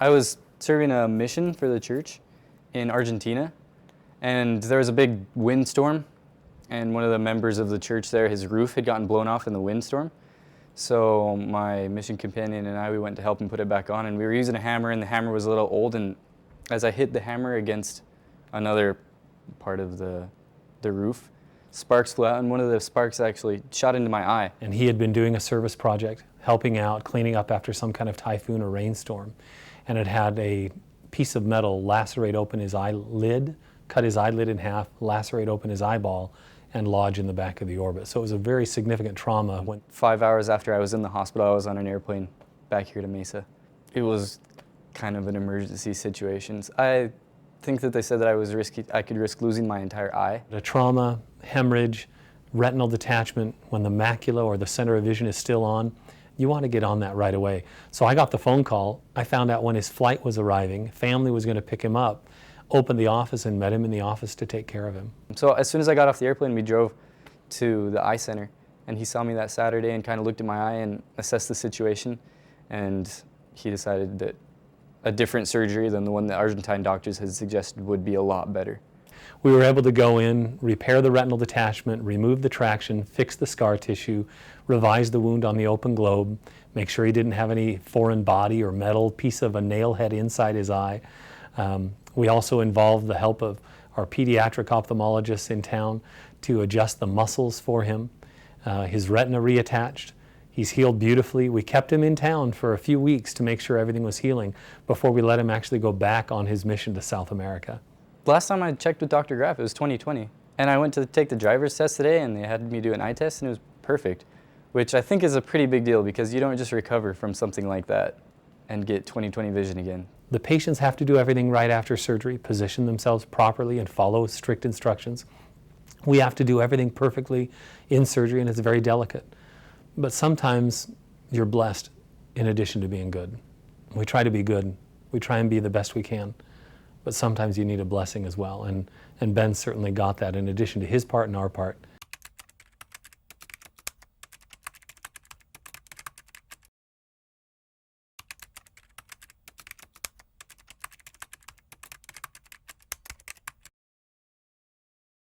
I was serving a mission for the church in Argentina, and there was a big windstorm, and one of the members of the church there, his roof had gotten blown off in the windstorm. So my mission companion and I, we went to help him put it back on, and we were using a hammer, and the hammer was a little old, and as I hit the hammer against another part of the roof, sparks flew out, and one of the sparks actually shot into my eye. And he had been doing a service project, helping out, cleaning up after some kind of typhoon or rainstorm, and it had a piece of metal lacerate open his eyelid, cut his eyelid in half, lacerate open his eyeball, and lodge in the back of the orbit. So it was a very significant trauma. 5 hours after I was in the hospital, I was on an airplane back here to Mesa. It was kind of an emergency situation. I think that they said that I could risk losing my entire eye. A trauma, hemorrhage, retinal detachment, when the macula or the center of vision is still on, you want to get on that right away. So I got the phone call. I found out when his flight was arriving, family was going to pick him up, opened the office and met him in the office to take care of him. So as soon as I got off the airplane, we drove to the eye center, and he saw me that Saturday and kind of looked at my eye and assessed the situation, and he decided that a different surgery than the one the Argentine doctors had suggested would be a lot better. We were able to go in, repair the retinal detachment, remove the traction, fix the scar tissue, revise the wound on the open globe, make sure he didn't have any foreign body or metal piece of a nail head inside his eye. We also involved the help of our pediatric ophthalmologists in town to adjust the muscles for him. His retina reattached. He's healed beautifully. We kept him in town for a few weeks to make sure everything was healing before we let him actually go back on his mission to South America. Last time I checked with Dr. Graff, it was 2020. And I went to take the driver's test today, and they had me do an eye test, and it was perfect, which I think is a pretty big deal because you don't just recover from something like that and get 20/20 vision again. The patients have to do everything right after surgery, position themselves properly and follow strict instructions. We have to do everything perfectly in surgery, and it's very delicate. But sometimes you're blessed in addition to being good. We try to be good. We try and be the best we can. But sometimes you need a blessing as well. And Ben certainly got that in addition to his part and our part.